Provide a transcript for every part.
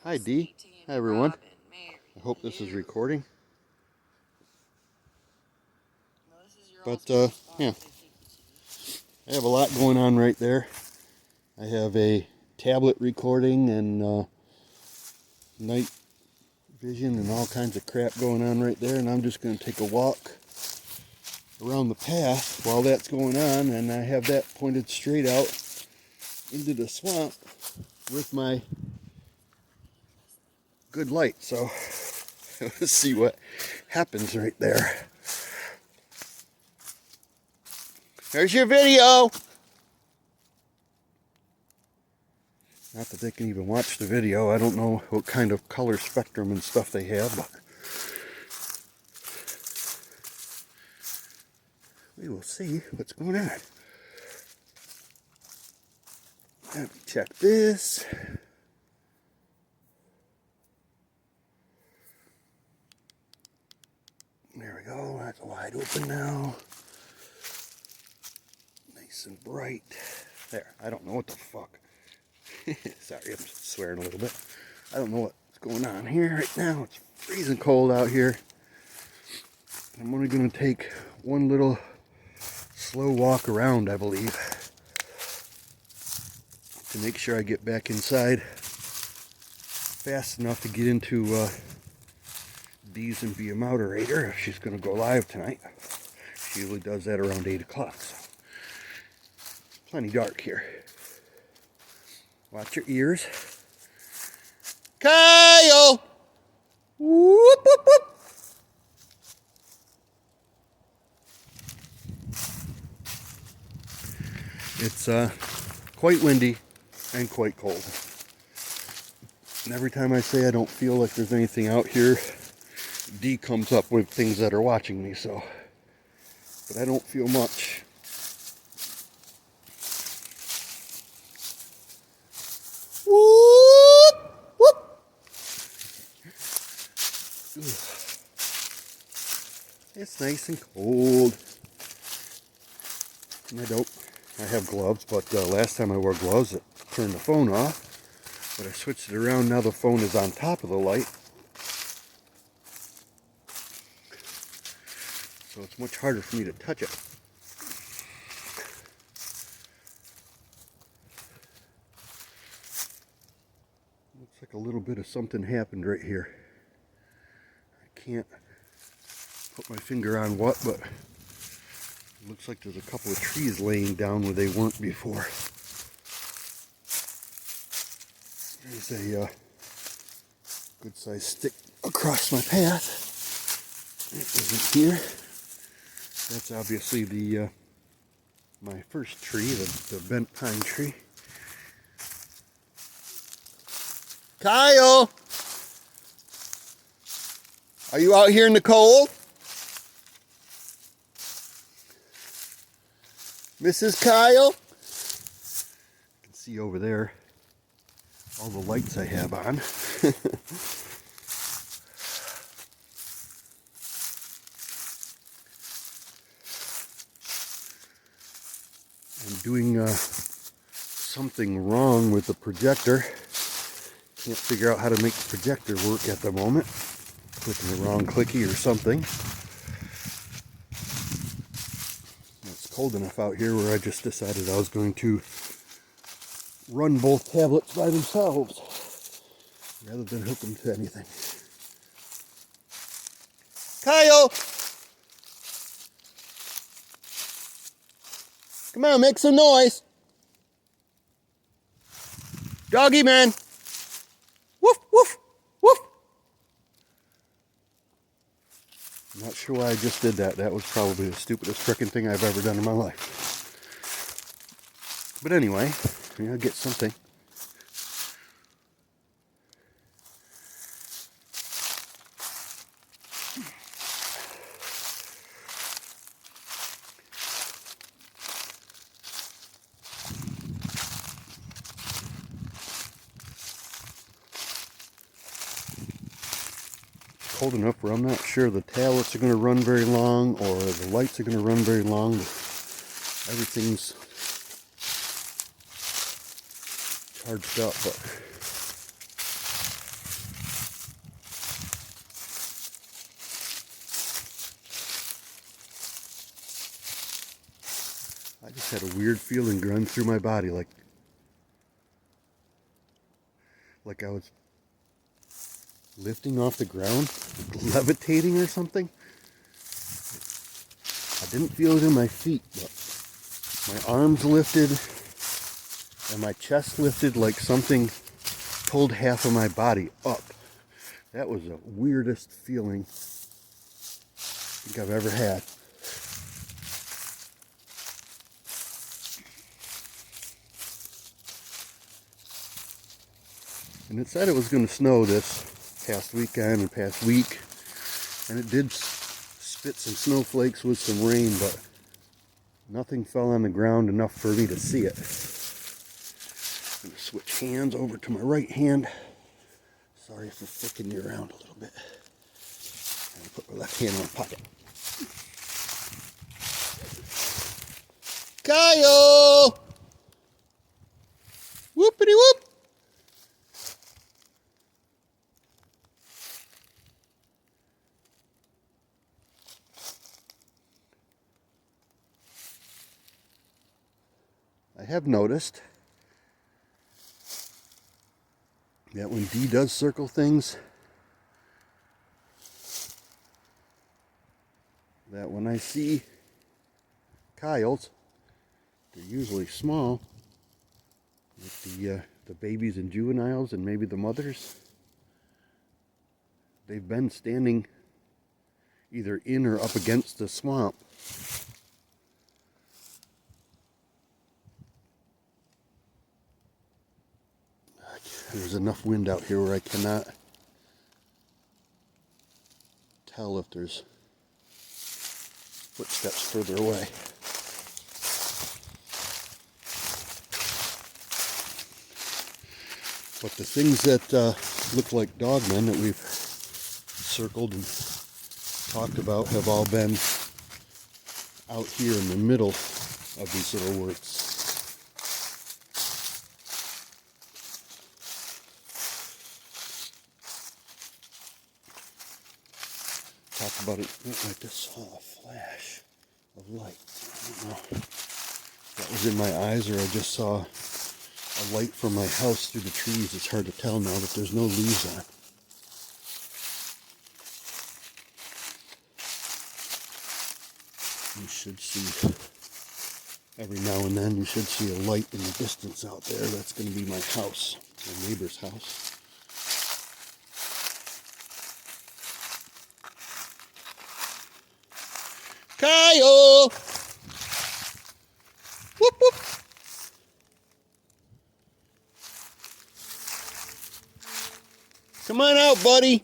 Hi Dee. Hi everyone. I hope this is recording. But yeah, I have a lot going on right there. I have a tablet recording and night vision and all kinds of crap going on right there, and I'm just going to take a walk around the path while that's going on, and I have that pointed straight out into the swamp with my good light. So let's see what happens right there. There's your video. Not that they can even watch the video. I don't know what kind of color spectrum and stuff they have, but we will see what's going on. Let me check this. There we go. That's wide open now. Nice and bright. There. I don't know what the fuck. Sorry, I'm swearing a little bit. I don't know what's going on here right now. It's freezing cold out here. I'm only going to take one little slow walk around, I believe, to make sure I get back inside fast enough to get into Dee's and be a moderator if she's going to go live tonight. She usually does that around 8 o'clock, so plenty dark here. Watch your ears. Kyle! Whoop, whoop, whoop. It's quite windy and quite cold. And every time I say I don't feel like there's anything out here, Dee comes up with things that are watching me, so. But I don't feel much. Whoop, whoop. It's nice and cold. And I have gloves, but last time I wore gloves, it turned the phone off. But I switched it around, now the phone is on top of the light. So it's much harder for me to touch it. Looks like a little bit of something happened right here. I can't put my finger on what, but it looks like there's a couple of trees laying down where they weren't before. There's a good sized stick across my path. It isn't here. That's obviously the my first tree, the bent pine tree. Kyle! Are you out here in the cold? Mrs. Kyle? You can see over there all the lights I have on. I'm doing something wrong with the projector. Can't figure out how to make the projector work at the moment. Clicking the wrong clicky or something. It's cold enough out here where I just decided I was going to run both tablets by themselves rather than hook them to anything. Kyle! Come on, make some noise. Doggy man. Woof, woof, woof. I'm not sure why I just did that. That was probably the stupidest frickin' thing I've ever done in my life. But anyway, I'll get something. Cold enough where I'm not sure the tablets are going to run very long or the lights are going to run very long. Everything's charged up, but Had a weird feeling run through my body, like I was lifting off the ground, levitating or something. I didn't feel it in my feet, but my arms lifted and my chest lifted like something pulled half of my body up. That was the weirdest feeling I think I've ever had. And it said it was going to snow this past weekend and past week, and it did spit some snowflakes with some rain, but nothing fell on the ground enough for me to see it. I'm going to switch hands over to my right hand. Sorry for flicking you around a little bit. I'm going to put my left hand in my pocket. Kyle! Whoopity whoop! I have noticed that when Dee does circle things, that when I see Kyle's, they're usually small, with the babies and juveniles and maybe the mothers. They've been standing either in or up against the swamp. There's enough wind out here where I cannot tell if there's footsteps further away. But the things that look like dogmen that we've circled and talked about have all been out here in the middle of these little woods. Talk about it like this, saw a flash of light. I don't know if that was in my eyes or I just saw a light from my house through the trees. It's hard to tell now that there's no leaves on. You should see, every now and then, you should see a light in the distance out there. That's going to be my house, my neighbor's house. Kyle! Whoop whoop! Come on out, buddy.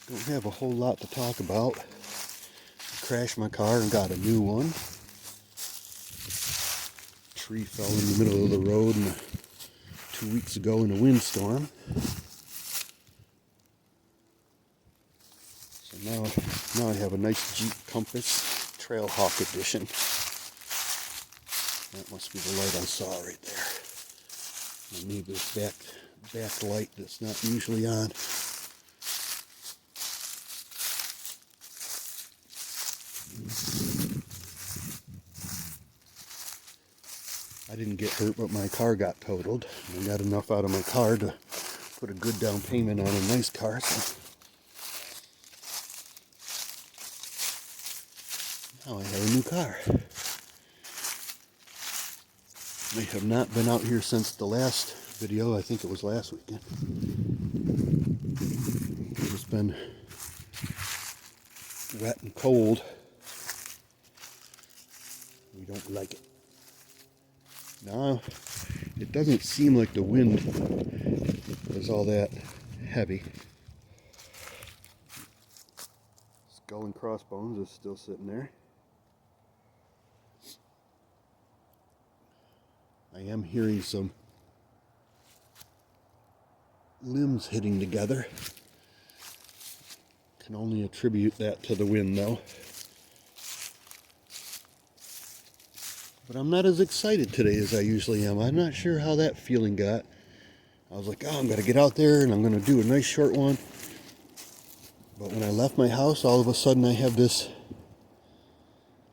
Don't have a whole lot to talk about. I crashed my car and got a new one. A tree fell in the middle of the road 2 weeks ago in a windstorm. So now I have a nice Jeep Compass Trailhawk edition. That must be the light I saw right there. My neighbor's back light that's not usually on. I didn't get hurt, but my car got totaled. I got enough out of my car to put a good down payment on a nice car. So now I have a new car. I have not been out here since the last video. I think it was last weekend. It's been wet and cold. We don't like it. Now, it doesn't seem like the wind is all that heavy. Skull and Crossbones is still sitting there. I am hearing some limbs hitting together. Can only attribute that to the wind though. But I'm not as excited today as I usually am. I'm not sure how that feeling got. I was like, oh, I'm going to get out there and I'm going to do a nice short one. But when I left my house, all of a sudden I have this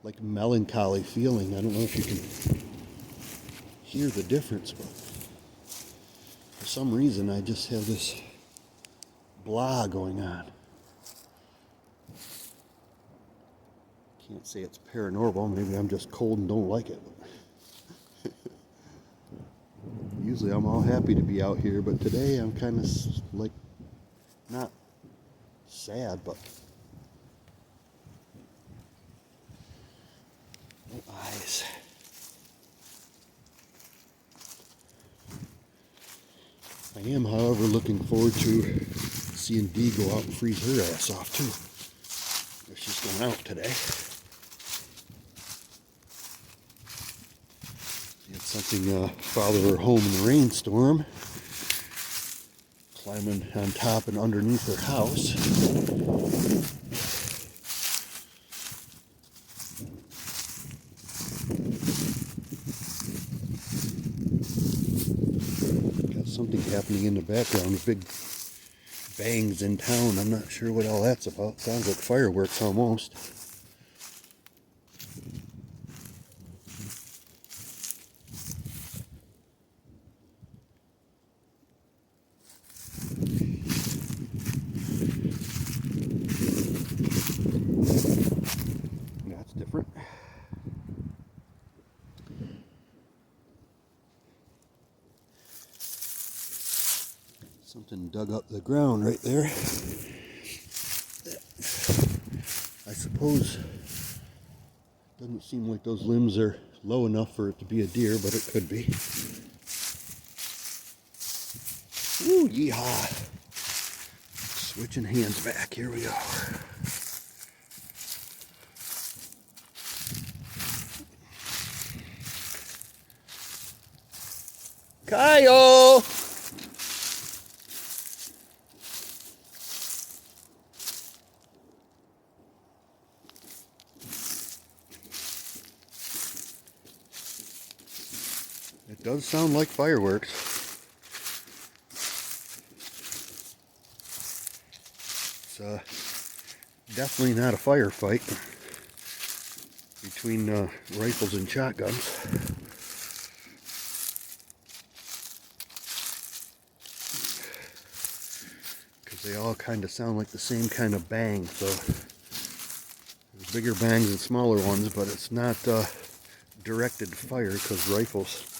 like melancholy feeling. I don't know if you can hear the difference, but for some reason I just have this blah going on. Can't say it's paranormal. Maybe I'm just cold and don't like it. Usually I'm all happy to be out here, but today I'm kind of like not sad, but no eyes. I am, however, looking forward to seeing Dee go out and freeze her ass off too. She's going out today. Had something follow her home in the rainstorm, climbing on top and underneath her house. Got something happening in the background, big bangs in town. I'm not sure what all that's about. Sounds like fireworks almost. That's different. Something dug up the ground right there. I suppose doesn't seem like those limbs are low enough for it to be a deer, but it could be. Ooh, yeehaw. Switching hands back. Here we go. Kyle! It does sound like fireworks. It's definitely not a firefight between rifles and shotguns. Because they all kind of sound like the same kind of bang. So there's bigger bangs and smaller ones, but it's not directed fire, because rifles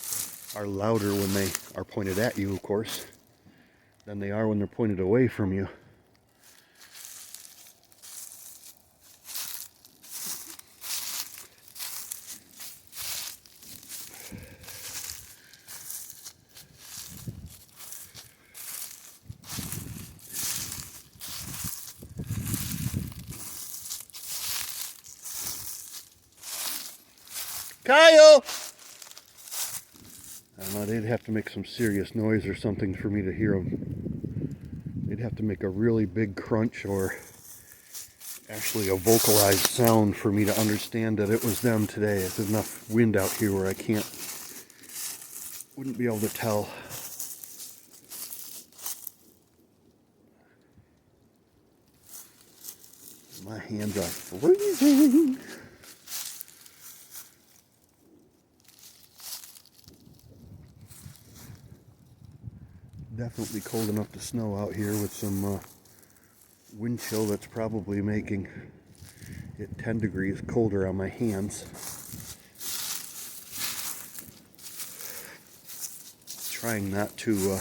are louder when they are pointed at you, of course, than they are when they're pointed away from you. Kyle! I don't know, they'd have to make some serious noise or something for me to hear them. They'd have to make a really big crunch or actually a vocalized sound for me to understand that it was them today. There's enough wind out here where I wouldn't be able to tell. My hands are freezing. Definitely cold enough to snow out here with some wind chill that's probably making it 10 degrees colder on my hands. Trying not to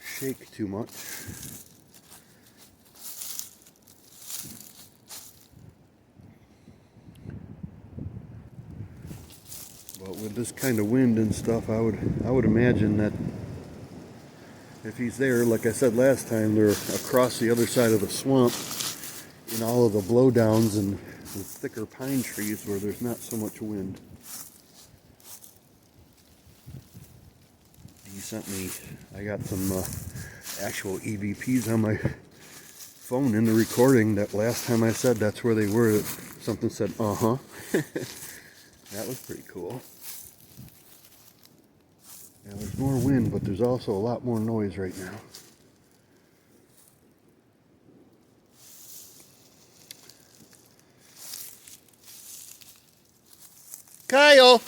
shake too much. But with this kind of wind and stuff, I would imagine that if he's there, like I said last time, they're across the other side of the swamp in all of the blowdowns and the thicker pine trees where there's not so much wind. He sent me, I got some actual EVPs on my phone in the recording that last time I said that's where they were. Something said, uh-huh. That was pretty cool. Now there's more wind, but there's also a lot more noise right now. Kyle!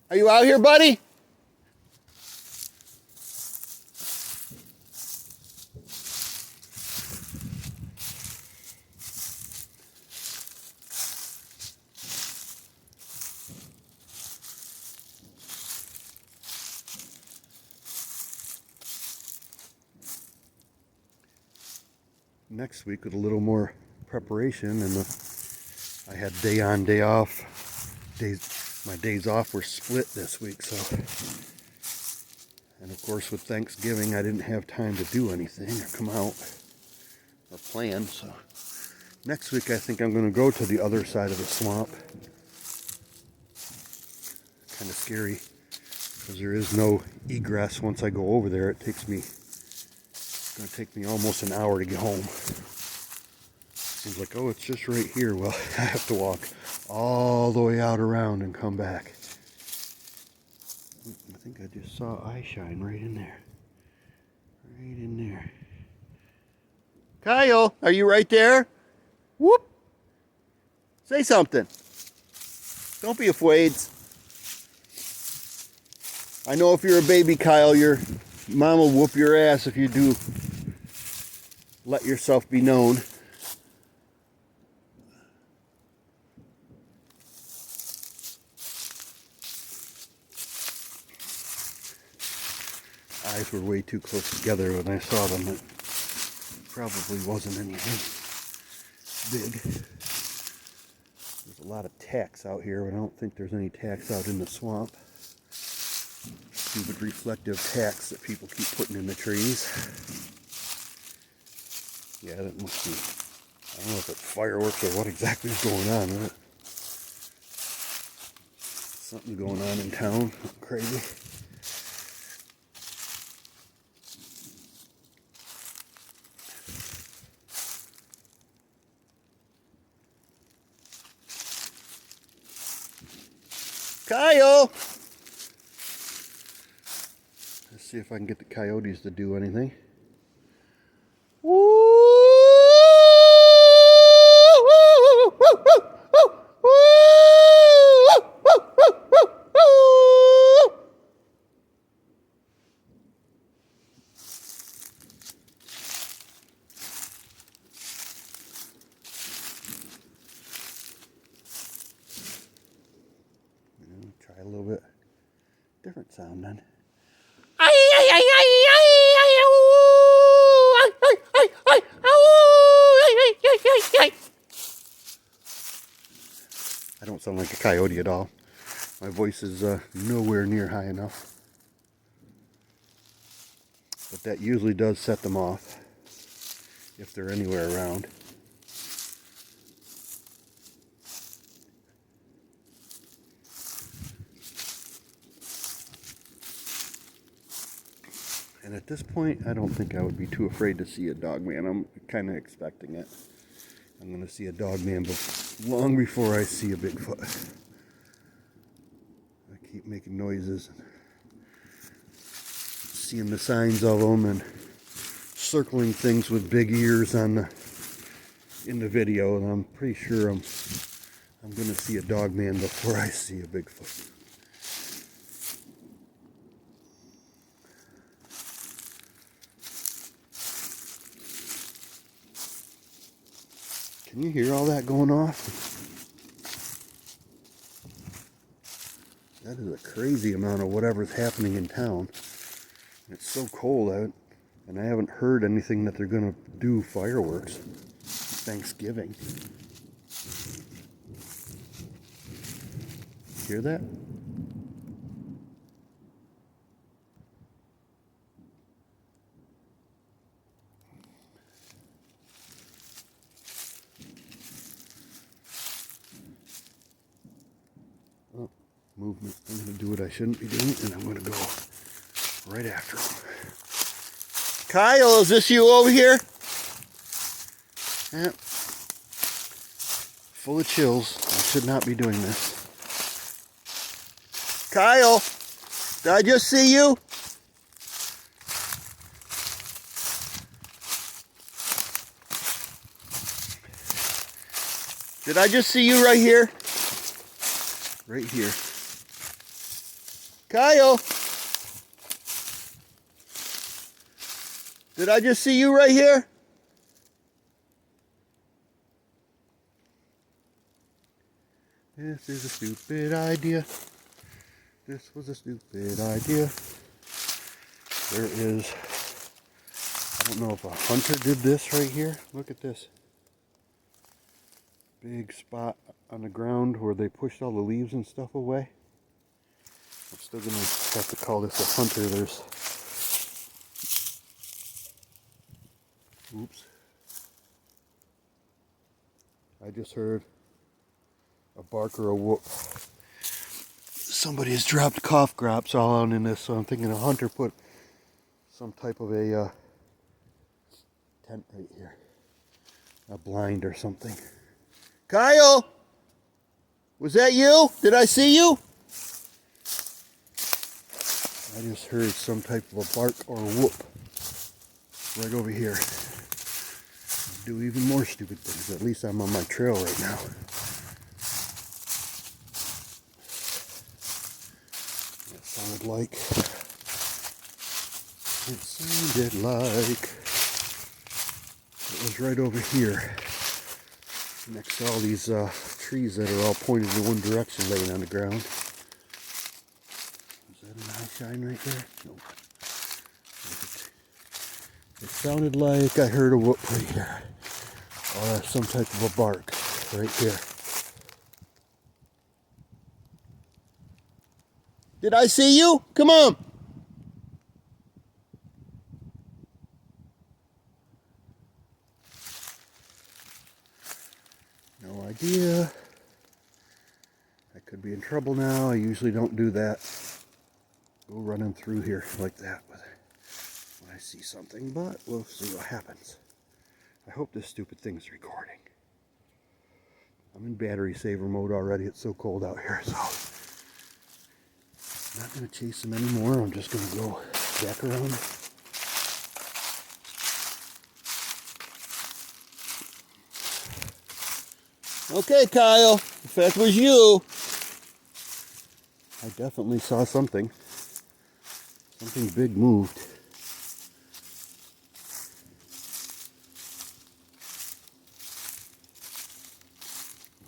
Are you out here, buddy? Next week with a little more preparation, and I had day on, day off. My days off were split this week, so. And of course with Thanksgiving I didn't have time to do anything or come out or plan, so. Next week I think I'm going to go to the other side of the swamp. Kind of scary because there is no egress once I go over there. It's going to take me almost an hour to get home. Seems like, oh, it's just right here. Well, I have to walk all the way out around and come back. I think I just saw eye shine right in there. Right in there. Kyle, are you right there? Whoop! Say something. Don't be afraid. I know if you're a baby, Kyle, your mom will whoop your ass if you do let yourself be known. Eyes were way too close together when I saw them. It probably wasn't anything big. There's a lot of tacks out here, but I don't think there's any tacks out in the swamp. Stupid reflective tacks that people keep putting in the trees. Yeah, that must be, I don't know if it's fireworks or what exactly is going on with it. Something going on in town, crazy. Kyle! Let's see if I can get the coyotes to do anything. Try a little bit different sound then. I don't sound like a coyote at all. My voice is nowhere near high enough. But that usually does set them off if they're anywhere around. And at this point, I don't think I would be too afraid to see a dog man. I'm kind of expecting it. I'm going to see a dog man long before I see a Bigfoot. I keep making noises, seeing the signs of them, and circling things with big ears in the video. And I'm pretty sure I'm going to see a dog man before I see a Bigfoot. Can you hear all that going off? That is a crazy amount of whatever's happening in town. It's so cold out, and I haven't heard anything that they're going to do fireworks. Thanksgiving. Hear that? Oh, movement. I'm going to do what I shouldn't be doing, and I'm going to go right after him. Kyle, is this you over here? Yeah. full of chills. I should not be doing this. Kyle, did I just see you? Did I just see you right here? Right here. Kyle! Did I just see you right here? This is a stupid idea. This was a stupid idea. There is, I don't know if a hunter did this right here. Look at this. Big spot on the ground where they pushed all the leaves and stuff away. I'm still going to have to call this a hunter. There's, oops. I just heard a bark or a whoop. Somebody has dropped cough drops all out in this, so I'm thinking a hunter put some type of a tent right here. A blind or something. Kyle! Was that you? Did I see you? I just heard some type of a bark or a whoop right over here. Do even more stupid things. At least I'm on my trail right now. It sounded like it was right over here. Next to all these trees that are all pointed in one direction laying on the ground. Is that an eye shine right there? Nope. It sounded like I heard a whoop right here. Or some type of a bark right here. Did I see you? Come on! No idea. I could be in trouble now. I usually don't do that. Go running through here like that when I see something, but we'll see what happens. I hope this stupid thing's recording. I'm in battery saver mode already. It's so cold out here, so I'm not going to chase him anymore. I'm just going to go back around. Okay, Kyle, if that was you, I definitely saw something. Something big moved.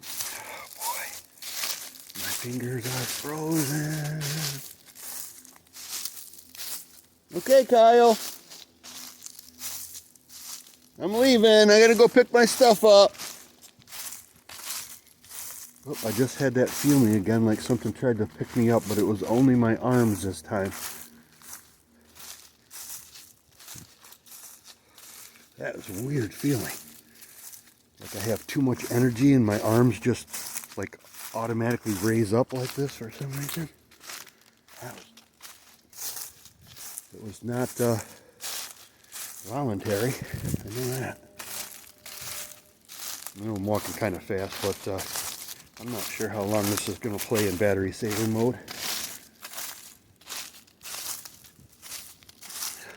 Oh boy, my fingers are frozen. Okay, Kyle, I'm leaving. I gotta go pick my stuff up. Oh, I just had that feeling again, like something tried to pick me up, but it was only my arms this time. That is a weird feeling. Like I have too much energy and my arms just like automatically raise up like this for some reason. It was not voluntary. I know that. I know I'm walking kind of fast, but I'm not sure how long this is going to play in battery saver mode.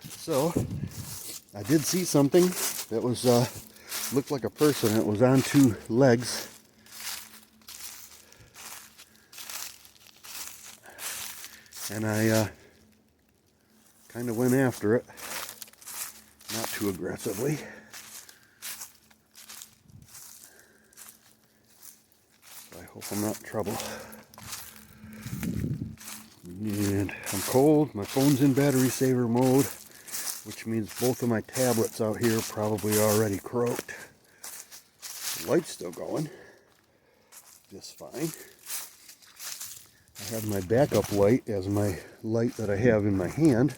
So, I did see something that was looked like a person. It was on two legs. And I kind of went after it. Not too aggressively. I hope I'm not in trouble. And I'm cold. My phone's in battery saver mode, which means both of my tablets out here probably already croaked. The light's still going. Just fine. I have my backup light as my light that I have in my hand.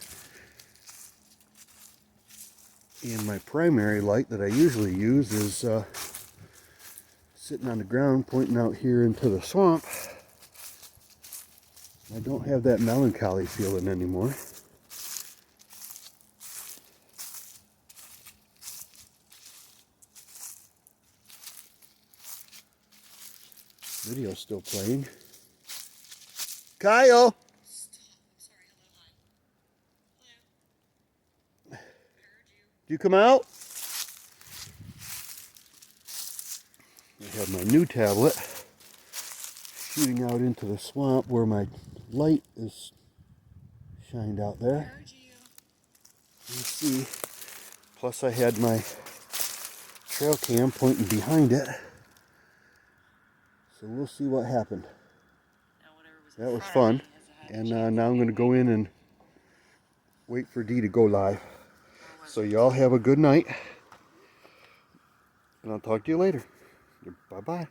And my primary light that I usually use is sitting on the ground pointing out here into the swamp. I don't have that melancholy feeling anymore. Video's still playing. Kyle! Did you come out? I have my new tablet shooting out into the swamp where my light is shined out there. You see. Plus I had my trail cam pointing behind it. So we'll see what happened. That was fun. And now I'm going to go in and wait for Dee to go live. So y'all have a good night. And I'll talk to you later. Bye-bye.